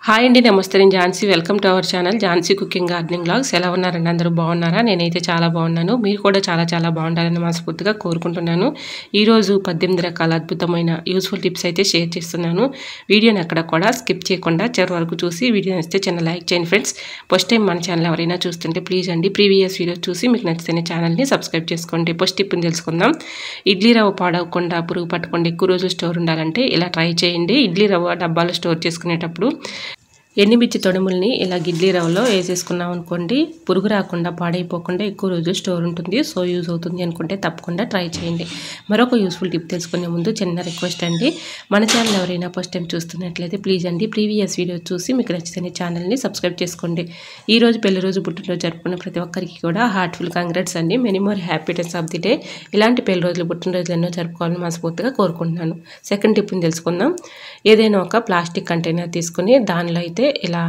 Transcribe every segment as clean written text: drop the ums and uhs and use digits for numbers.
Hi అండి, నమస్తే. నేను Jhansi. Welcome to our channel Jhansi cooking gardening vlogs. ఎలా ఉన్నారండి? అందరూ బాగున్నారా? నేనైతే చాలా బాగున్నాను. మీరు కూడా చాలా బాగుండాలని మనస్ఫూర్తిగా కోరుకుంటున్నాను. ఈరోజు 18 రకాల అద్భుతమైన యూస్ఫుల్ టిప్స్ అయితే షేర్ చేస్తున్నాను. వీడియోని ఎక్కడ కూడా స్కిప్ చేయకుండా చివరి వరకు చూసి వీడియో నచ్చితే చిన్న లైక్ చేయండి ఫ్రెండ్స్. ఫస్ట్ టైం మన ఛానల్ ఎవరైనా చూస్తుంటే ప్లీజ్ అండి ప్రీవియస్ వీడియోస్ చూసి మీకు నచ్చితేనే ఛానల్ని సబ్స్క్రైబ్ చేసుకోండి. ఫస్ట్ టిప్ని తెలుసుకుందాం. ఇడ్లీ రవ్వ పాడవకుండా, పురుగు పట్టకుండా ఎక్కువ రోజులు స్టోర్ ఉండాలంటే ఇలా ట్రై చేయండి. ఇడ్లీ రవ్వ డబ్బాలో స్టోర్ చేసుకునేటప్పుడు ఎండుమిర్చి తొడుముల్ని ఇలా ఇడ్లీ రవ్వలో వేసేసుకున్నాం అనుకోండి, పురుగు రాకుండా పాడైపోకుండా ఎక్కువ రోజులు స్టోర్ ఉంటుంది. సో యూజ్ అవుతుంది అనుకుంటే తప్పకుండా ట్రై చేయండి. మరొక యూస్ఫుల్ టిప్ తెలుసుకునే ముందు చిన్న రిక్వెస్ట్ అండి, మన ఛానల్ ఎవరైనా ఫస్ట్ టైం చూస్తున్నట్లయితే ప్లీజ్ అండి ప్రీవియస్ వీడియో చూసి మీకు నచ్చితే ఛానల్ని సబ్స్క్రైబ్ చేసుకోండి. ఈ రోజు పెళ్లి రోజు, పుట్టినరోజు జరుపుకున్న ప్రతి ఒక్కరికి కూడా హార్ట్ఫుల్ కంగ్రాట్స్ అండి. Many more happiness of the day. ఇలాంటి పెళ్లి రోజులు, పుట్టినరోజులు ఎన్నో జరుపుకోవాలని మనస్ఫూర్తిగా కోరుకుంటున్నాను. సెకండ్ టిప్ని తెలుసుకుందాం. ఏదైనా ఒక ప్లాస్టిక్ కంటైనర్ తీసుకుని దానిలో అయితే ఇలా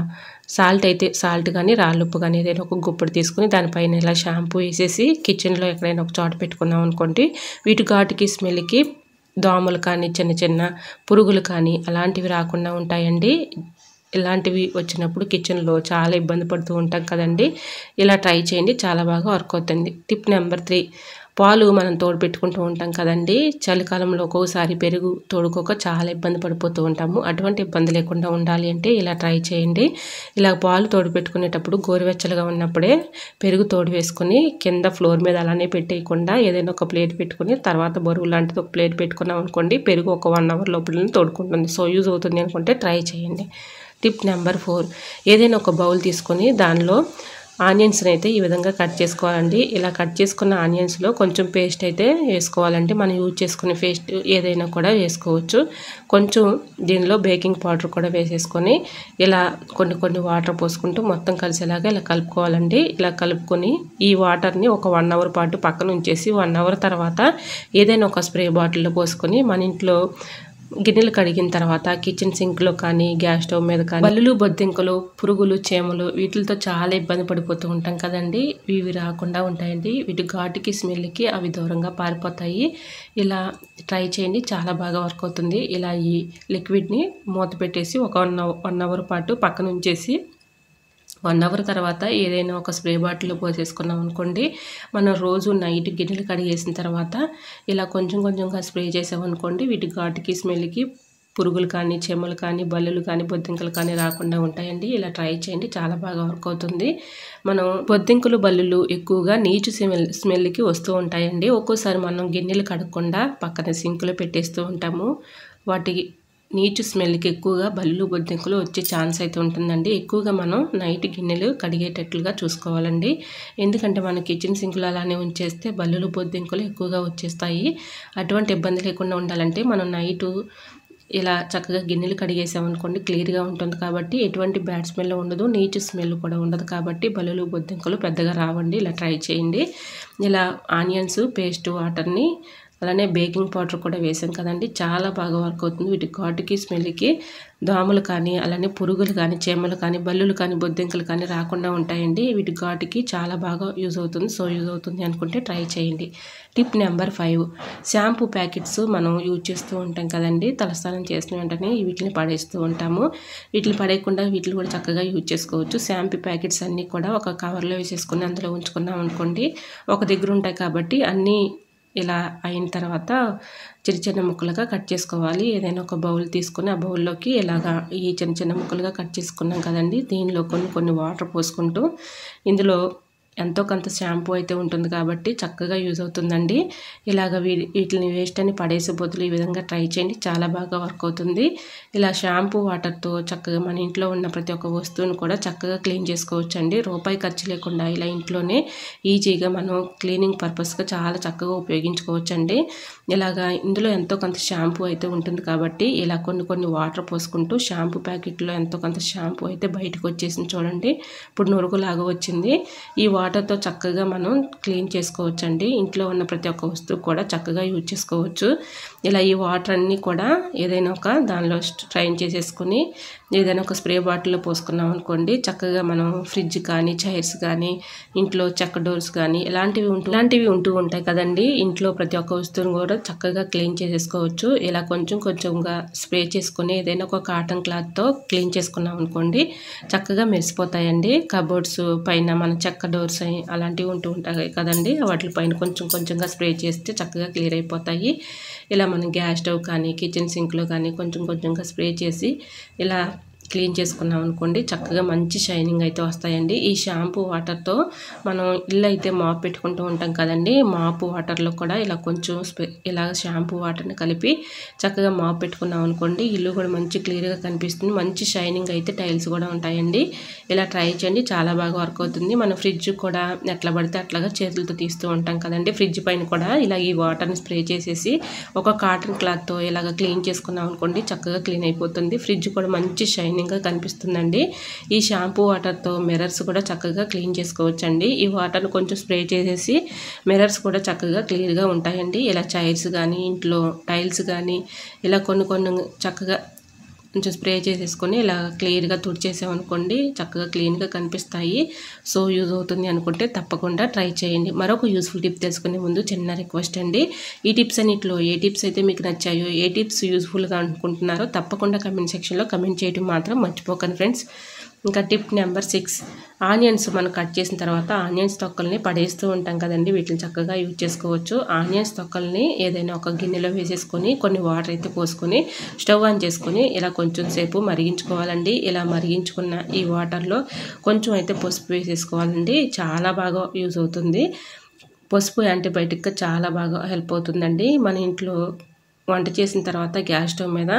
సాల్ట్ కానీ రాళ్ళుప్పు కానీ ఏదైనా ఒక గుప్పుడు తీసుకుని దానిపైన ఇలా షాంపూ వేసేసి కిచెన్లో ఎక్కడైనా ఒక చోట పెట్టుకున్నాం అనుకోండి, వీటి ఘాటుకి స్మెల్కి దోమలు కానీ చిన్న పురుగులు కానీ అలాంటివి రాకుండా ఉంటాయండి. ఇలాంటివి వచ్చినప్పుడు కిచెన్లో చాలా ఇబ్బంది పడుతూ ఉంటాం కదండి. ఇలా ట్రై చేయండి, చాలా బాగా వర్క్ అవుతుంది. టిప్ నెంబర్ 3, పాలు మనం తోడు పెట్టుకుంటూ ఉంటాం కదండి. చలికాలంలో ఒక్కోసారి పెరుగు తోడుకోక చాలా ఇబ్బంది పడిపోతూ ఉంటాము. అటువంటి ఇబ్బంది లేకుండా ఉండాలి అంటే ఇలా ట్రై చేయండి. ఇలా పాలు తోడు పెట్టుకునేటప్పుడు గోరువెచ్చలుగా ఉన్నప్పుడే పెరుగు తోడు వేసుకొని కింద ఫ్లోర్ మీద అలానే పెట్టేయకుండా ఏదైనా ఒక ప్లేట్ పెట్టుకుని తర్వాత బరువు లాంటిది ఒక ప్లేట్ పెట్టుకున్నాం అనుకోండి, పెరుగు ఒక 1 అవర్ లోపల తోడుకుంటుంది. సో యూజ్ అవుతుంది అనుకుంటే ట్రై చేయండి. టిప్ నెంబర్ 4, ఏదైనా ఒక బౌల్ తీసుకొని దానిలో ఆనియన్స్ని అయితే ఈ విధంగా కట్ చేసుకోవాలండి. ఇలా కట్ చేసుకున్న ఆనియన్స్లో కొంచెం పేస్ట్ అయితే వేసుకోవాలండి. మనం యూజ్ చేసుకునే పేస్ట్ ఏదైనా కూడా వేసుకోవచ్చు. కొంచెం దీనిలో బేకింగ్ పౌడర్ కూడా వేసేసుకొని ఇలా కొన్ని వాటర్ పోసుకుంటూ మొత్తం కలిసేలాగా ఇలా కలుపుకోవాలండి. ఇలా కలుపుకొని ఈ వాటర్ని ఒక 1 అవర్ పాటు పక్కన ఉంచేసి 1 అవర్ తర్వాత ఏదైనా ఒక స్ప్రే బాటిల్లో పోసుకొని మన ఇంట్లో గిన్నెలు కడిగిన తర్వాత కిచెన్ సింక్లో కానీ గ్యాస్ స్టవ్ మీద కానీ బల్లులు, బొద్దింకలు, పురుగులు, చీమలు వీటితో చాలా ఇబ్బంది పడిపోతూ ఉంటాం కదండి. ఇవి రాకుండా ఉంటాయండి. వీటి ఘాటుకి స్మెల్కి అవి దూరంగా పారిపోతాయి. ఇలా ట్రై చేయండి, చాలా బాగా వర్క్ అవుతుంది. ఇలా ఈ లిక్విడ్ని మూత పెట్టేసి ఒక 1 అవర్ పాటు పక్కన ఉంచేసి 1 అవర్ తర్వాత ఏదైనా ఒక స్ప్రే బాటిల్లో పోసేసుకున్నాం అనుకోండి, మనం రోజు నైట్ గిన్నెలు కడిగేసిన తర్వాత ఇలా కొంచెంగా స్ప్రే చేసామనుకోండి, వీటి ఘాటుకి స్మెల్కి పురుగులు కానీ, చెమ్మలు కానీ, బల్లులు కానీ, బొద్దింకలు కానీ రాకుండా ఉంటాయండి. ఇలా ట్రై చేయండి, చాలా బాగా వర్క్ అవుతుంది. మనం బొద్దింకలు, బల్లులు ఎక్కువగా నీచు స్మెల్కి వస్తూ ఉంటాయండి. ఒక్కోసారి మనం గిన్నెలు కడగకుండా పక్కన సింకులో పెట్టేస్తూ ఉంటాము. వాటి నీచు స్మెల్కి ఎక్కువగా బల్లులు, బొద్దింకలు వచ్చే ఛాన్స్ అయితే ఉంటుందండి. ఎక్కువగా మనం నైట్ గిన్నెలు కడిగేటట్లుగా చూసుకోవాలండి. ఎందుకంటే మన కిచెన్ సింకులు అలానే ఉంచేస్తే బల్లులు, బొద్దింకలు ఎక్కువగా వచ్చేస్తాయి. అటువంటి ఇబ్బంది లేకుండా ఉండాలంటే మనం నైటు ఇలా చక్కగా గిన్నెలు కడిగేసామనుకోండి, క్లియర్గా ఉంటుంది కాబట్టి ఎటువంటి బ్యాడ్ స్మెల్ ఉండదు, నీచు స్మెల్ కూడా ఉండదు కాబట్టి బల్లులు, బొద్దింకలు పెద్దగా రావండి. ఇలా ట్రై చేయండి. ఇలా ఆనియన్స్ పేస్ట్ వాటర్ని అలానే బేకింగ్ పౌడర్ కూడా వేసాం కదండి, చాలా బాగా వర్క్ అవుతుంది. వీటి ఘాటుకి స్మెల్కి దోమలు కానీ అలానే పురుగులు కానీ, చీమలు కానీ, బల్లులు కానీ, బొద్దింకలు కానీ రాకుండా ఉంటాయండి. వీటి ఘాటుకి చాలా బాగా యూజ్ అవుతుంది. సో యూజ్ అవుతుంది అనుకుంటే ట్రై చేయండి. టిప్ నెంబర్ 5, షాంపూ ప్యాకెట్స్ మనం యూజ్ చేస్తూ ఉంటాం కదండి. తలస్నానం చేసిన వెంటనే వీటిని పడేస్తూ ఉంటాము. వీటిని పడేయకుండా వీటిని కూడా చక్కగా యూజ్ చేసుకోవచ్చు. షాంపూ ప్యాకెట్స్ అన్నీ కూడా ఒక కవర్లో వేసేసుకుని అందులో ఉంచుకున్నాం అనుకోండి, ఒక దగ్గర ఉంటాయి కాబట్టి అన్నీ ఇలా అయిన తర్వాత చిన్న ముక్కలుగా కట్ చేసుకోవాలి. ఏదైనా ఒక బౌల్ తీసుకొని ఆ బౌల్లోకి ఇలాగా ఈ చిన్న ముక్కలుగా కట్ చేసుకున్నాం కదండి, దీనిలో కొన్ని వాటర్ పోసుకుంటూ ఇందులో ఎంతో కొంత షాంపూ అయితే ఉంటుంది కాబట్టి చక్కగా యూజ్ అవుతుందండి. ఇలాగ వీటిని వేస్ట్ అని పడేసే బదులు ఈ విధంగా ట్రై చేయండి, చాలా బాగా వర్క్ అవుతుంది. ఇలా షాంపూ వాటర్తో చక్కగా మన ఇంట్లో ఉన్న ప్రతి ఒక్క వస్తువును కూడా చక్కగా క్లీన్ చేసుకోవచ్చండి. రూపాయి ఖర్చు లేకుండా ఇలా ఇంట్లోనే ఈజీగా మనం క్లీనింగ్ పర్పస్గా చాలా చక్కగా ఉపయోగించుకోవచ్చండి. ఇలాగా ఇందులో ఎంతో కొంత షాంపూ అయితే ఉంటుంది కాబట్టి ఇలా కొన్ని వాటర్ పోసుకుంటూ షాంపూ ప్యాకెట్లో ఎంతో కొంత షాంపూ అయితే బయటకు వచ్చేసింది చూడండి. ఇప్పుడు నురుగులాగా వచ్చింది. ఈ వాటర్తో చక్కగా మనం క్లీన్ చేసుకోవచ్చండి. ఇంట్లో ఉన్న ప్రతి ఒక్క వస్తువు కూడా చక్కగా యూజ్ చేసుకోవచ్చు. ఇలా ఈ వాటర్ అన్నీ కూడా ఏదైనా ఒక దానిలో స్ట్రైన్ చేసేసుకుని ఏదైనా ఒక స్ప్రే బాటిల్లో పోసుకున్నాం అనుకోండి, చక్కగా మనం ఫ్రిడ్జ్ కానీ చైర్స్ కానీ ఇంట్లో చెక్క డోర్స్ కానీ ఇలాంటివి ఉంటూ ఉంటాయి కదండి. ఇంట్లో ప్రతి ఒక్క వస్తువును కూడా చక్కగా క్లీన్ చేసేసుకోవచ్చు. ఇలా కొంచెంగా స్ప్రే చేసుకొని ఏదైనా ఒక కాటన్ క్లాత్తో క్లీన్ చేసుకున్నాం అనుకోండి, చక్కగా మెరిసిపోతాయండి. కబోర్డ్స్ పైన మన చెక్క డోర్స్ అలాంటివి ఉంటూ ఉంటాయి కదండి, వాటి పైన కొంచెంగా స్ప్రే చేస్తే చక్కగా క్లియర్ అయిపోతాయి. ఇలా మనం గ్యాస్ స్టవ్ కానీ కిచెన్ సింక్లో కానీ కొంచెంగా స్ప్రే చేసి ఇలా క్లీన్ చేసుకున్నాం అనుకోండి, చక్కగా మంచి షైనింగ్ అయితే వస్తాయండి. ఈ షాంపూ వాటర్తో మనం ఇల్లు అయితే మాప్ పెట్టుకుంటూ ఉంటాం కదండి, మాప్ వాటర్లో కూడా ఇలా కొంచెం ఇలా షాంపూ వాటర్ని కలిపి చక్కగా మాప్ పెట్టుకున్నాం అనుకోండి, ఇల్లు కూడా మంచి క్లియర్గా కనిపిస్తుంది. మంచి షైనింగ్ అయితే టైల్స్ కూడా ఉంటాయండి. ఇలా ట్రై చేయండి, చాలా బాగా వర్క్ అవుతుంది. మన ఫ్రిడ్జ్ కూడా ఎట్లా పడితే అట్లాగా చేతులతో తీస్తూ ఉంటాం కదండి, ఫ్రిడ్జ్ పైన కూడా ఇలా ఈ వాటర్ని స్ప్రే చేసేసి ఒక కాటన్ క్లాత్తో ఇలాగ క్లీన్ చేసుకున్నాం అనుకోండి, చక్కగా క్లీన్ అయిపోతుంది. ఫ్రిడ్జ్ కూడా మంచి షైనింగ్గా కనిపిస్తుందండి. ఈ షాంపూ వాటర్తో మిర్రర్స్ కూడా చక్కగా క్లీన్ చేసుకోవచ్చండి. ఈ వాటర్ను కొంచెం స్ప్రే చేసేసి మిర్రర్స్ కూడా చక్కగా క్లియర్గా ఉంటాయండి. ఇలా చైర్స్ కానీ ఇంట్లో టైల్స్ కానీ ఇలా కొన్ని చక్కగా కొంచెం స్ప్రే చేసేసుకొని ఇలా క్లియర్గా తుడిచేసామనుకోండి, చక్కగా క్లీన్గా కనిపిస్తాయి. సో యూజ్ అవుతుంది అనుకుంటే తప్పకుండా ట్రై చేయండి. మరొక యూస్ఫుల్ టిప్ తెలుసుకునే ముందు చిన్న రిక్వెస్ట్ అండి, ఈ టిప్స్ అన్నిట్లో ఏ టిప్స్ అయితే మీకు నచ్చాయో, ఏ టిప్స్ యూస్ఫుల్గా అనుకుంటున్నారో తప్పకుండా కమెంట్ సెక్షన్లో కమెంట్ చేయడం మాత్రం మర్చిపోకండి ఫ్రెండ్స్. ఇంకా టిప్ నెంబర్ 6, ఆనియన్స్ మనం కట్ చేసిన తర్వాత ఆనియన్స్ తొక్కల్ని పడేస్తూ ఉంటాం కదండి, వీటిని చక్కగా యూజ్ చేసుకోవచ్చు. ఆనియన్స్ తొక్కల్ని ఏదైనా ఒక గిన్నెలో వేసేసుకొని కొన్ని వాటర్ అయితే పోసుకొని స్టవ్ ఆన్ చేసుకొని ఇలా కొంచెం సేపు మరిగించుకోవాలండి. ఇలా మరిగించుకున్న ఈ వాటర్లో కొంచెం అయితే పసుపు వేసేసుకోవాలండి, చాలా బాగా యూజ్ అవుతుంది. పసుపు యాంటీబయాటిక్గా చాలా బాగా హెల్ప్ అవుతుందండి. మన ఇంట్లో వంట చేసిన తర్వాత గ్యాస్ స్టవ్ మీద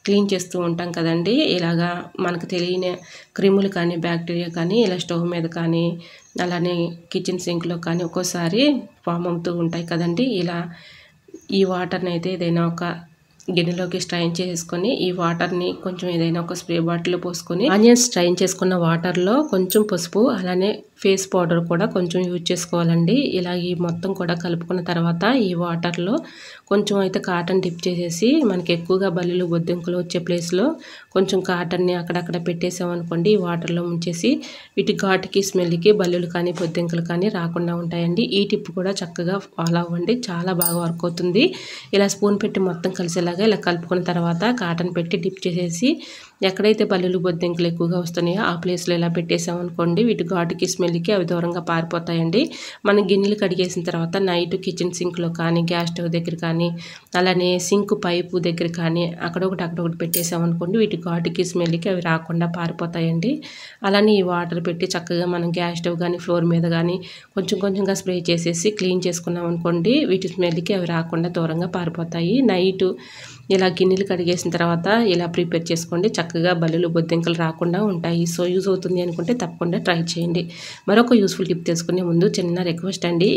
క్లీన్ చేస్తూ ఉంటాం కదండి, ఇలాగా మనకు తెలియని క్రిములు కానీ బ్యాక్టీరియా కానీ ఇలా స్టవ్ మీద కానీ అలానే కిచెన్ సింక్లో కానీ ఒక్కోసారి ఫామ్ అవుతూ ఉంటాయి కదండి. ఇలా ఈ వాటర్ని అయితే ఏదైనా ఒక గిన్నెలోకి స్ట్రైన్ చేసుకొని ఈ వాటర్ని కొంచెం ఏదైనా ఒక స్ప్రే బాటిల్లో పోసుకొని ఆనియన్స్ స్ట్రైన్ చేసుకున్న వాటర్లో కొంచెం పసుపు అలానే ఫేస్ పౌడర్ కూడా కొంచెం యూజ్ చేసుకోవాలండి. ఇలా ఈ మొత్తం కూడా కలుపుకున్న తర్వాత ఈ వాటర్లో కొంచెం అయితే కాటన్ డిప్ చేసేసి మనకి ఎక్కువగా బల్లులు బొద్దింకలు వచ్చే ప్లేస్లో కొంచెం కాటన్ని అక్కడక్కడ పెట్టేసామనుకోండి, ఈ వాటర్లో ముంచేసి వీటి ఘాటుకి స్మెల్కి బల్లులు కానీ బొద్దింకలు కానీ రాకుండా ఉంటాయండి. ఈ టిప్ కూడా చక్కగా ఫాలో అవ్వండి, చాలా బాగా వర్క్ అవుతుంది. ఇలా స్పూన్ పెట్టి మొత్తం కలిసేలాగా ఇలా కలుపుకున్న తర్వాత కాటన్ పెట్టి డిప్ చేసేసి ఎక్కడైతే బల్లులు బొద్దింకలు ఎక్కువగా వస్తున్నాయో ఆ ప్లేస్లో ఇలా పెట్టేసామనుకోండి, వీటి ఘాటుకి స్మెల్కి అవి దూరంగా పారిపోతాయండి. మనం గిన్నెలు కడిగేసిన తర్వాత నైట్ కిచెన్ సింక్లో కానీ గ్యాస్ స్టవ్ దగ్గర కానీ అలానే సింక్ పైపు దగ్గర కానీ అక్కడొకటి పెట్టేసామనుకోండి, వీటి ఘాటుకి స్మెల్కి అవి రాకుండా పారిపోతాయండి. అలానే ఈ వాటర్ పెట్టి చక్కగా మనం గ్యాస్ స్టవ్ కానీ ఫ్లోర్ మీద కానీ కొంచెంగా స్ప్రే చేసేసి క్లీన్ చేసుకున్నాం అనుకోండి, వీటి స్మెల్కి అవి రాకుండా దూరంగా పారిపోతాయి. నైట్ ఇలా గిన్నెలు కడిగేసిన తర్వాత ఇలా ప్రిపేర్ చేసుకోండి, చక్కగా బల్లులు బొద్దింకలు రాకుండా ఉంటాయి. సో యూజ్ అవుతుంది అనుకుంటే తప్పకుండా ట్రై చేయండి. మరొక యూస్ఫుల్ టిప్ తెలుసుకునే ముందు చిన్న రిక్వెస్ట్ అండి,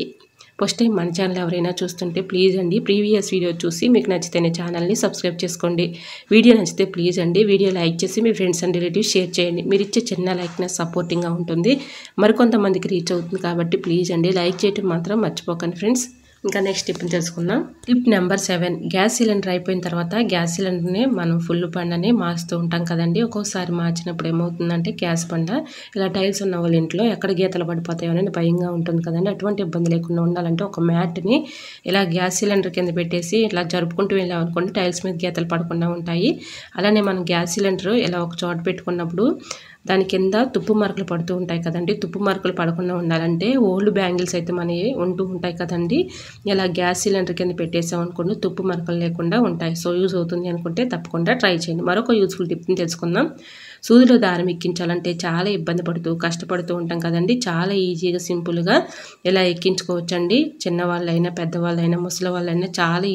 ఫస్ట్ టైం మన ఛానల్ ఎవరైనా చూస్తుంటే ప్లీజ్ అండి ప్రీవియస్ వీడియో చూసి మీకు నచ్చితేనే ఛానల్ని సబ్స్క్రైబ్ చేసుకోండి. వీడియో నచ్చితే ప్లీజ్ అండి వీడియో లైక్ చేసి మీ ఫ్రెండ్స్ అండ్ రిలేటివ్స్ షేర్ చేయండి. మీరు ఇచ్చే చిన్న లైక్నెస్ సపోర్టింగ్గా ఉంటుంది, మరికొంతమందికి రీచ్ అవుతుంది కాబట్టి ప్లీజ్ అండి లైక్ చేయడం మాత్రం మర్చిపోకండి ఫ్రెండ్స్. ఇంకా నెక్స్ట్ టిప్ని తెలుసుకుందాం. టిప్ నెంబర్ 7, గ్యాస్ సిలిండర్ అయిపోయిన తర్వాత గ్యాస్ సిలిండర్ని మనం ఫుల్ బండని మార్చుతూ ఉంటాం కదండి. ఒక్కోసారి మార్చినప్పుడు ఏమవుతుందంటే గ్యాస్ బండ ఇలా టైల్స్ ఉన్న వాళ్ళ ఇంట్లో ఎక్కడ గీతలు పడిపోతాయో అని భయంగా ఉంటుంది కదండి. అటువంటి ఇబ్బంది లేకుండా ఉండాలంటే ఒక మ్యాట్ని ఇలా గ్యాస్ సిలిండర్ కింద పెట్టేసి ఇట్లా జరుపుకుంటూ వెళ్ళామనుకోండి, టైల్స్ మీద గీతలు పడకుండా ఉంటాయి. అలానే మనం గ్యాస్ సిలిండర్ ఇలా ఒక చోట పెట్టుకున్నప్పుడు దాని కింద తుప్పు మార్కులు పడుతూ ఉంటాయి కదండి, తుప్పు మార్కులు పడకుండా ఉండాలంటే ఓల్డ్ బ్యాంగిల్స్ అయితే మనవి ఉంటూ ఉంటాయి కదండి, ఇలా గ్యాస్ సిలిండర్ కింద పెట్టేసాం అనుకోండి తుప్పు మార్కులు లేకుండా ఉంటాయి. సో యూజ్ అవుతుంది అనుకుంటే తప్పకుండా ట్రై చేయండి. మరొక యూస్ఫుల్ టిప్ని తెలుసుకుందాం. సూదిలో దారం ఎక్కించాలంటే చాలా ఇబ్బంది పడుతూ కష్టపడుతూ ఉంటాం కదండి, చాలా ఈజీగా సింపుల్గా ఇలా ఎక్కించుకోవచ్చండి. చిన్నవాళ్ళైనా పెద్దవాళ్ళైనా ముసలి వాళ్ళైనా చాలా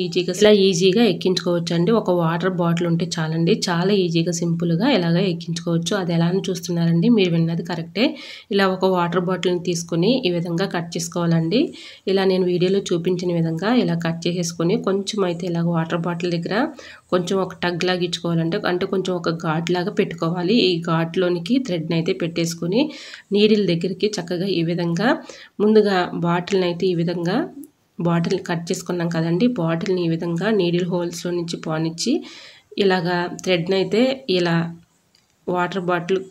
ఈజీగా ఎక్కించుకోవచ్చండి. ఒక వాటర్ బాటిల్ ఉంటే చాలండి, చాలా ఈజీగా సింపుల్గా ఇలాగ ఎక్కించుకోవచ్చు. అది ఎలా అని చూస్తున్నారండి, మీరు విన్నది కరెక్టే. ఇలా ఒక వాటర్ బాటిల్ని తీసుకొని ఈ విధంగా కట్ చేసుకోవాలండి. ఇలా నేను వీడియోలో చూపించిన విధంగా ఇలా కట్ చేసేసుకొని కొంచెం అయితే ఇలాగ వాటర్ బాటిల్ దగ్గర కొంచెం ఒక టగ్ లాగా ఇచ్చుకోవాలంటే అంటే కొంచెం ఒక ఘాట్ లాగా పెట్టుకోవాలి. ఈ ఘాట్లోనికి థ్రెడ్ని అయితే పెట్టేసుకొని నీడిల్ దగ్గరికి చక్కగా ఈ విధంగా ముందుగా బాటిల్ని అయితే ఈ విధంగా బాటిల్ని కట్ చేసుకున్నాం కదండి, బాటిల్ని ఈ విధంగా నీడిల్ హోల్స్లో నుంచి పానిచ్చి ఇలాగా థ్రెడ్ని అయితే ఇలా వాటర్ బాటిల్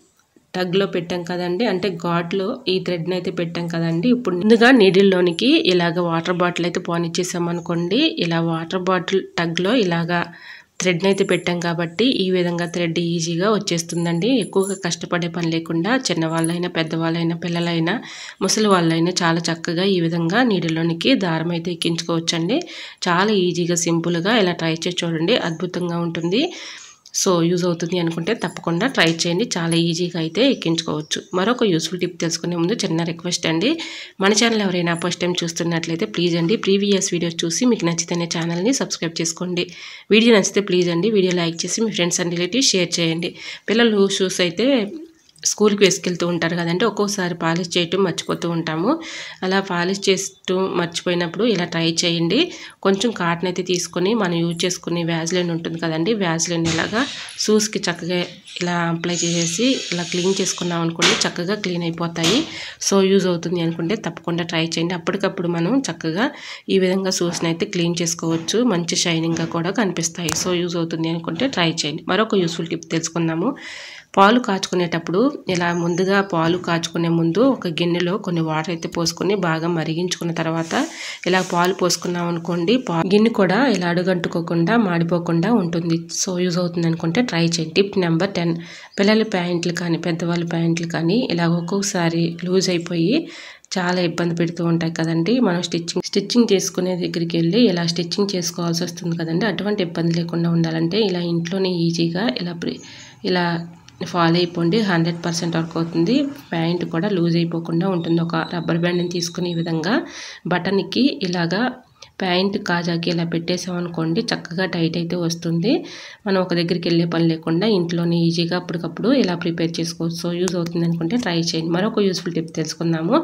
టగ్లో పెట్టాం కదండి, అంటే ఘాట్లో ఈ థ్రెడ్ని అయితే పెట్టాం కదండి. ఇప్పుడు ముందుగా నీడిల్లోనికి ఇలాగ వాటర్ బాటిల్ అయితే పోనిచ్చేసామనుకోండి, ఇలా వాటర్ బాటిల్ టగ్లో ఇలాగా థ్రెడ్ని అయితే పెట్టాం కాబట్టి ఈ విధంగా థ్రెడ్ ఈజీగా వచ్చేస్తుందండి. ఎక్కువగా కష్టపడే పని లేకుండా చిన్నవాళ్ళైనా, పెద్దవాళ్ళైనా, పిల్లలైనా, ముసలి వాళ్ళైనా చాలా చక్కగా ఈ విధంగా నీడిల్లోనికి దారం అయితే ఎక్కించుకోవచ్చండి. చాలా ఈజీగా, సింపుల్గా ఇలా ట్రై చేసి చూడండి, అద్భుతంగా ఉంటుంది. సో యూజ్ అవుతుంది అనుకుంటే తప్పకుండా ట్రై చేయండి, చాలా ఈజీగా అయితే ఎక్కించుకోవచ్చు. మరొక యూస్ఫుల్ టిప్ తెలుసుకునే ముందు చిన్న రిక్వెస్ట్ అండి, మన ఛానల్ ఎవరైనా ఫస్ట్ టైం చూస్తున్నట్లయితే ప్లీజ్ అండి ప్రీవియస్ వీడియోస్ చూసి మీకు నచ్చితేనే ఛానల్ని సబ్స్క్రైబ్ చేసుకోండి. వీడియో నచ్చితే ప్లీజ్ అండి వీడియో లైక్ చేసి మీ ఫ్రెండ్స్ అండ్ రిలేటివ్స్ షేర్ చేయండి. పిల్లలు షూస్ అయితే స్కూల్కి వేసుకెళ్తూ ఉంటారు కదండి, ఒక్కోసారి పాలిష్ చేయటం మర్చిపోతూ ఉంటాము. అలా పాలిష్ చేస్తూ మర్చిపోయినప్పుడు ఇలా ట్రై చేయండి. కొంచెం కాటన్ అయితే తీసుకొని మనం యూజ్ చేసుకునే వ్యాజ్లైన్ ఉంటుంది కదండి, వ్యాజ్లైన్ ఇలాగా షూస్కి చక్కగా ఇలా అప్లై చేసేసి ఇలా క్లీన్ చేసుకున్నాం అనుకోండి, చక్కగా క్లీన్ అయిపోతాయి. సో యూజ్ అవుతుంది అనుకుంటే తప్పకుండా ట్రై చేయండి. అప్పటికప్పుడు మనం చక్కగా ఈ విధంగా షూస్ని అయితే క్లీన్ చేసుకోవచ్చు, మంచి షైనింగ్గా కూడా కనిపిస్తాయి. సో యూజ్ అవుతుంది అనుకుంటే ట్రై చేయండి. మరొక యూస్ఫుల్ టిప్ తెలుసుకుందాము. పాలు కాచుకునేటప్పుడు ఇలా ముందుగా పాలు కాచుకునే ముందు ఒక గిన్నెలో కొన్ని వాటర్ అయితే పోసుకొని బాగా మరిగించుకున్న తర్వాత ఇలా పాలు పోసుకున్నాం అనుకోండి, గిన్నె కూడా ఇలా అడుగంటుకోకుండా మాడిపోకుండా ఉంటుంది. సో యూజ్ అవుతుంది అనుకుంటే ట్రై చేయండి. టిప్ నెంబర్ 10, పిల్లల ప్యాంట్లు కానీ పెద్దవాళ్ళ ప్యాంట్లు కానీ ఇలా ఒక్కొక్కసారి లూజ్ అయిపోయి చాలా ఇబ్బంది పెడుతూ ఉంటాయి కదండి. మనం స్టిచ్చింగ్ చేసుకునే దగ్గరికి వెళ్ళి ఇలా స్టిచ్చింగ్ చేసుకోవాల్సి వస్తుంది కదండి. అటువంటి ఇబ్బంది లేకుండా ఉండాలంటే ఇలా ఇంట్లోనే ఈజీగా ఇలా ఫాలో అయిపోండి, 100% వర్క్ అవుతుంది. ప్యాంట్ కూడా లూజ్ అయిపోకుండా ఉంటుంది. ఒక రబ్బర్ బ్యాండ్ని తీసుకుని ఈ విధంగా బటన్కి ఇలాగా ప్యాంట్ కాజాకి ఇలా పెట్టేసామనుకోండి, చక్కగా టైట్ అయితే వస్తుంది. మనం ఒక దగ్గరికి వెళ్ళే పని లేకుండా ఇంట్లోనే ఈజీగా అప్పటికప్పుడు ఇలా ప్రిపేర్ చేసుకోవచ్చు. సో యూజ్ అవుతుంది అనుకుంటే ట్రై చేయండి. మరొక యూస్ఫుల్ టిప్ తెలుసుకుందాము.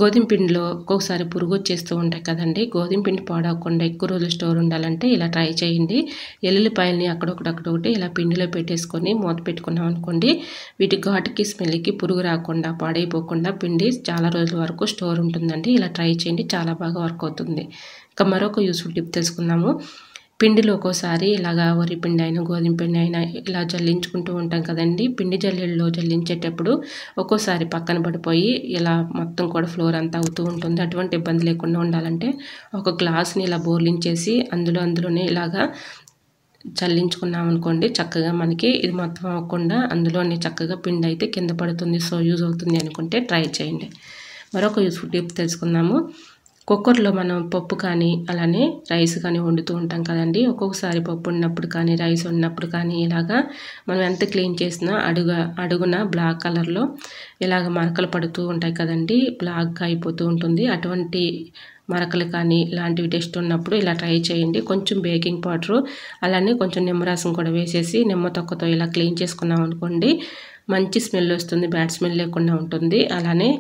గోధుమ పిండిలో ఒక్కొక్కసారి పురుగు వచ్చేస్తూ ఉంటాయి కదండి, గోధుమ పిండి పాడవకుండా ఎక్కువ రోజులు స్టోర్ ఉండాలంటే ఇలా ట్రై చేయండి. ఎల్లుల్లిపాయలని అక్కడొకటి ఇలా పిండిలో పెట్టేసుకొని మూత పెట్టుకున్నాం అనుకోండి, వీటి ఘాటుకి స్మెల్కి పురుగు రాకుండా పాడైపోకుండా పిండి చాలా రోజుల వరకు స్టోర్ ఉంటుందండి. ఇలా ట్రై చేయండి, చాలా బాగా వర్క్ అవుతుంది. ఇంకా మరొక యూస్ఫుల్ టిప్ తెలుసుకుందాము. పిండిలో ఒక్కోసారి ఇలాగా వరి పిండి అయినా గోధుమ పిండి అయినా ఇలా జల్లించుకుంటూ ఉంటాం కదండి. పిండి జల్లెల్లో జల్లించేటప్పుడు ఒక్కోసారి పక్కన పడిపోయి ఇలా మొత్తం కూడా ఫ్లోర్ అంతా అవుతూ ఉంటుంది. అటువంటి ఇబ్బంది లేకుండా ఉండాలంటే ఒక గ్లాస్ని ఇలా బోర్లించేసి అందులోనే ఇలాగా చల్లించుకున్నాం అనుకోండి, చక్కగా మనకి ఇది మొత్తం అవ్వకుండా అందులోనే చక్కగా పిండి అయితే కింద పడుతుంది. సో యూజ్ అవుతుంది అనుకుంటే ట్రై చేయండి. మరొక యూస్ఫుల్ టిప్ తెలుసుకుందాము. కుక్కర్లో మనం పప్పు కానీ అలానే రైస్ కానీ వండుతూ ఉంటాం కదండి. ఒక్కొక్కసారి పప్పు ఉన్నప్పుడు కానీ రైస్ ఉన్నప్పుడు కానీ ఇలాగా మనం ఎంత క్లీన్ చేసినా అడుగున బ్లాక్ కలర్లో ఇలాగ మరకలు పడుతూ ఉంటాయి కదండి, బ్లాక్గా అయిపోతూ ఉంటుంది. అటువంటి మరకలు కానీ ఇలాంటివి టెస్ట్ ఉన్నప్పుడు ఇలా ట్రై చేయండి. కొంచెం బేకింగ్ పౌడరు అలానే కొంచెం నిమ్మరసం కూడా వేసేసి నిమ్మ తొక్కతో ఇలా క్లీన్ చేసుకున్నాం అనుకోండి, మంచి స్మెల్ వస్తుంది, బ్యాడ్ స్మెల్ లేకుండా ఉంటుంది. అలానే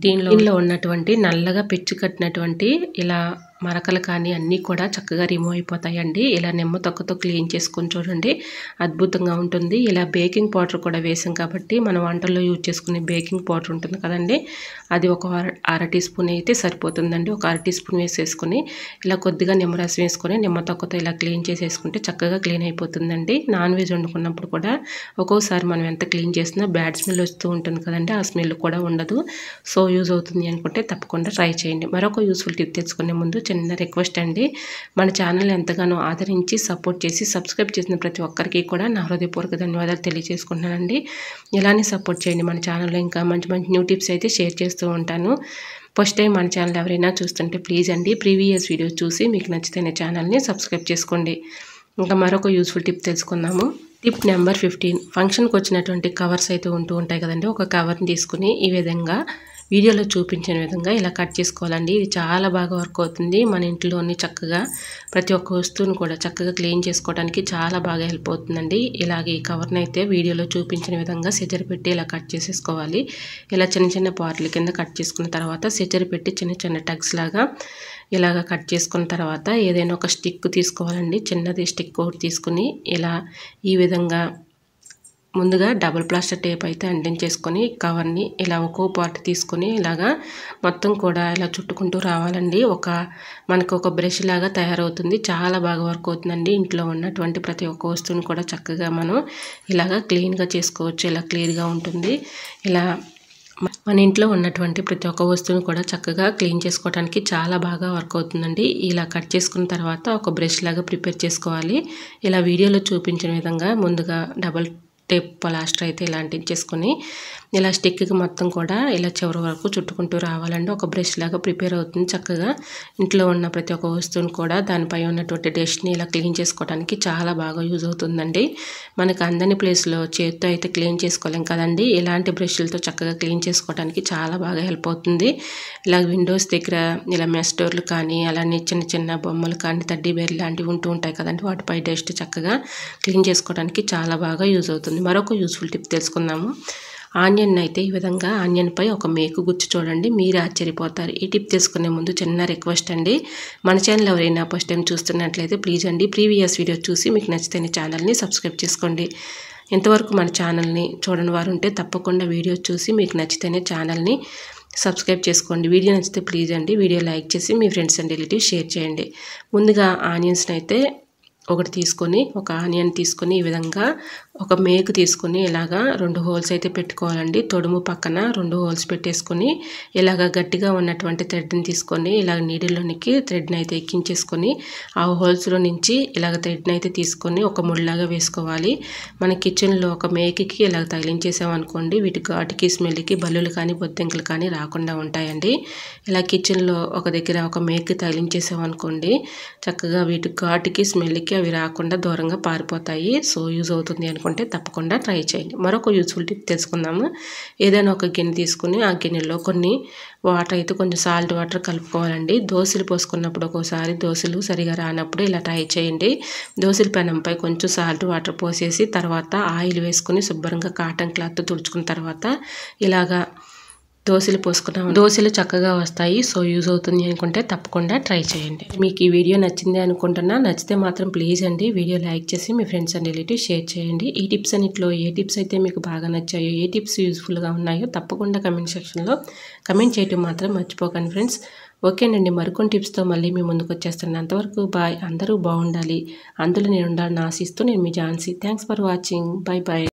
దీనిలో ఉన్నటువంటి నల్లగా పిచ్చి కట్టినటువంటి ఇలా మరకలు కానీ అన్నీ కూడా చక్కగా రిమూవ్ అయిపోతాయండి. ఇలా నిమ్మ తొక్కతో క్లీన్ చేసుకొని చూడండి, అద్భుతంగా ఉంటుంది. ఇలా బేకింగ్ పౌడర్ కూడా వేసాం కాబట్టి మనం వంటల్లో యూజ్ చేసుకునే బేకింగ్ పౌడర్ ఉంటుంది కదండి, అది ఒక అర టీ స్పూన్ అయితే సరిపోతుందండి. ఒక అర టీ స్పూన్ వేసేసుకుని ఇలా కొద్దిగా నిమ్మరసం వేసుకొని నిమ్మ తొక్కతో ఇలా క్లీన్ చేసేసుకుంటే చక్కగా క్లీన్ అయిపోతుందండి. నాన్ వెజ్ వండుకున్నప్పుడు కూడా ఒక్కోసారి మనం ఎంత క్లీన్ చేసినా బ్యాడ్ స్మెల్ వస్తూ ఉంటుంది కదండి, ఆ స్మెల్ కూడా ఉండదు. సో యూజ్ అవుతుంది అనుకుంటే తప్పకుండా ట్రై చేయండి. మరొక యూస్ఫుల్ టిప్ తెచ్చుకునే ముందు చిన్న రిక్వెస్ట్ అండి, మన ఛానల్ ఎంతగానో ఆదరించి సపోర్ట్ చేసి సబ్స్క్రైబ్ చేసిన ప్రతి ఒక్కరికి కూడా నా హృదయపూర్వక ధన్యవాదాలు తెలియజేసుకుంటున్నానండి. ఇలానే సపోర్ట్ చేయండి. మన ఛానల్లో ఇంకా మంచి న్యూ టిప్స్ అయితే షేర్ చేస్తూ ఉంటాను. ఫస్ట్ టైం మన ఛానల్ ఎవరైనా చూస్తుంటే ప్లీజ్ అండి ప్రీవియస్ వీడియోస్ చూసి మీకు నచ్చితే ఛానల్ని సబ్స్క్రైబ్ చేసుకోండి. ఇంకా మరొక యూస్ఫుల్ టిప్ తెలుసుకుందాము. టిప్ నెంబర్ 15, ఫంక్షన్కి వచ్చినటువంటి కవర్స్ అయితే ఉంటూ ఉంటాయి కదండి. ఒక కవర్ని తీసుకుని ఈ విధంగా వీడియోలో చూపించిన విధంగా ఇలా కట్ చేసుకోవాలండి. ఇది చాలా బాగా వర్క్ అవుతుంది. మన ఇంట్లోని చక్కగా ప్రతి ఒక్క వస్తువును కూడా చక్కగా క్లీన్ చేసుకోవడానికి చాలా బాగా హెల్ప్ అవుతుందండి. ఇలాగే ఈ కవర్ని అయితే వీడియోలో చూపించిన విధంగా సిజర్ పెట్టి ఇలా కట్ చేసేసుకోవాలి. ఇలా చిన్న పార్ట్ల కింద కట్ చేసుకున్న తర్వాత సిజర్ పెట్టి చిన్న టగ్స్ లాగా ఇలాగ కట్ చేసుకున్న తర్వాత ఏదైనా ఒక స్టిక్ తీసుకోవాలండి. చిన్నది స్టిక్ ఒకటి తీసుకుని ఇలా ఈ విధంగా ముందుగా డబుల్ ప్లాస్టర్ టేప్ అయితే అంటించేసుకొని కవర్ని ఇలా ఒక్కో పార్ట్ తీసుకొని ఇలాగా మొత్తం కూడా ఇలా చుట్టుకుంటూ రావాలండి. మనకు ఒక బ్రష్ లాగా తయారవుతుంది. చాలా బాగా వర్క్ అవుతుందండి. ఇంట్లో ఉన్నటువంటి ప్రతి ఒక్క వస్తువుని కూడా చక్కగా మనం ఇలాగా క్లీన్గా చేసుకోవచ్చు. ఇలా క్లియర్గా ఉంటుంది. ఇలా మన ఇంట్లో ఉన్నటువంటి ప్రతి ఒక్క వస్తువుని కూడా చక్కగా క్లీన్ చేసుకోవడానికి చాలా బాగా వర్క్ అవుతుందండి. ఇలా కట్ చేసుకున్న తర్వాత ఒక బ్రష్ లాగా ప్రిపేర్ చేసుకోవాలి. ఇలా వీడియోలో చూపించిన విధంగా ముందుగా డబుల్ టేప్ ప్లాస్టర్ అయితే ఇలా అంటించేసుకొని ఇలా స్టిక్కి మొత్తం కూడా ఇలా చివరి వరకు చుట్టుకుంటూ రావాలండి. ఒక బ్రష్ లాగా ప్రిపేర్ అవుతుంది. చక్కగా ఇంట్లో ఉన్న ప్రతి ఒక్క వస్తువుని కూడా దానిపై ఉన్నటువంటి డస్ట్ని ఇలా క్లీన్ చేసుకోవడానికి చాలా బాగా యూజ్ అవుతుందండి. మనకు అందని ప్లేస్లో చేతితో అయితే క్లీన్ చేసుకోలేం కదండి. ఇలాంటి బ్రష్లతో చక్కగా క్లీన్ చేసుకోవడానికి చాలా బాగా హెల్ప్ అవుతుంది. ఇలా విండోస్ దగ్గర ఇలా మెస్ డోర్లు కానీ అలానే చిన్న చిన్న బొమ్మలు కానీ టెడ్డీ బేర్ లాంటివి ఉంటూ ఉంటాయి కదండి. వాటిపై డస్ట్ చక్కగా క్లీన్ చేసుకోవడానికి చాలా బాగా యూజ్ అవుతుంది. మరొక యూస్ఫుల్ టిప్ తెలుసుకుందాము. ఆనియన్ అయితే ఈ విధంగా ఆనియన్పై ఒక మేకు గుచ్చి చూడండి. మీరు ఆశ్చర్యపోతారు. ఈ టిప్ తెలుసుకునే ముందు చిన్న రిక్వెస్ట్ అండి. మన ఛానల్ ఎవరైనా ఫస్ట్ టైం చూస్తున్నట్లయితే ప్లీజ్ అండి ప్రీవియస్ వీడియో చూసి మీకు నచ్చితే ఛానల్ని సబ్స్క్రైబ్ చేసుకోండి. ఇంతవరకు మన ఛానల్ని చూడని వారు ఉంటే తప్పకుండా వీడియో చూసి మీకు నచ్చితేనే ఛానల్ని సబ్స్క్రైబ్ చేసుకోండి. వీడియో నచ్చితే ప్లీజ్ అండి వీడియో లైక్ చేసి మీ ఫ్రెండ్స్ అండ్ రిలేటివ్స్ షేర్ చేయండి. ముందుగా ఆనియన్స్ని అయితే ఒకటి తీసుకొని ఒక ఆనియన్ తీసుకొని ఈ విధంగా ఒక మేకు తీసుకొని ఇలాగా 2 హోల్స్ అయితే పెట్టుకోవాలండి. తొడుము పక్కన 2 హోల్స్ పెట్టేసుకొని ఇలాగ గట్టిగా ఉన్నటువంటి థ్రెడ్ని తీసుకొని ఇలాగ నీడిల్లోనికి థ్రెడ్ని అయితే ఎక్కించేసుకొని ఆ హోల్స్లో నుంచి ఇలాగ థ్రెడ్ని అయితే తీసుకొని ఒక ముళ్ళలాగా వేసుకోవాలి. మన కిచెన్లో ఒక మేకికి ఇలాగ తగిలించేసామనుకోండి వీటి ఘాటుకి స్మెల్కి బల్లులు కానీ బొద్దింకలు కానీ రాకుండా ఉంటాయండి. ఇలా కిచెన్లో ఒక దగ్గర ఒక మేకి తగిలించేసామనుకోండి చక్కగా వీటి ఘాటుకి స్మెల్కి అవి రాకుండా దూరంగా పారిపోతాయి. సో యూజ్ అవుతుంది అనుకుంటే తప్పకుండా ట్రై చేయండి. మరొక యూజ్ఫుల్ టిప్ తెలుసుకుందాము. ఏదైనా ఒక గిన్నె తీసుకుని ఆ గిన్నెలో కొన్ని వాటర్ అయితే కొంచెం సాల్ట్ వాటర్ కలుపుకోవాలండి. దోశలు పోసుకున్నప్పుడు ఒక్కోసారి దోశలు సరిగా రానప్పుడు ఇలా ట్రై చేయండి. దోశల పెనంపై కొంచెం సాల్ట్ వాటర్ పోసేసి తర్వాత ఆయిల్ వేసుకొని శుభ్రంగా కాటన్ క్లాత్ తుడుచుకున్న తర్వాత ఇలాగా దోశలు పోసుకున్నాం. దోశలు చక్కగా వస్తాయి. సో యూజ్ అవుతుంది అనుకుంటే తప్పకుండా ట్రై చేయండి. మీకు ఈ వీడియో నచ్చింది అనుకుంటున్నా. నచ్చితే మాత్రం ప్లీజ్ అండి వీడియో లైక్ చేసి మీ ఫ్రెండ్స్ అండ్ రిలేటివ్స్ షేర్ చేయండి. ఈ టిప్స్ అన్నిట్లో ఏ టిప్స్ అయితే మీకు బాగా నచ్చాయో ఏ టిప్స్ యూజ్ఫుల్గా ఉన్నాయో తప్పకుండా కమెంట్ సెక్షన్లో కమెంట్ చేయడం మాత్రం మర్చిపోకండి ఫ్రెండ్స్. ఓకేనండి మరికొన్ని టిప్స్తో మళ్ళీ మీ ముందుకు వచ్చేస్తాను. అంతవరకు బాయ్. అందరూ బాగుండాలి అందులో నేను ఉండాలని ఆశిస్తూ నేను మీ Jhansi. Thanks for watching. Bye bye.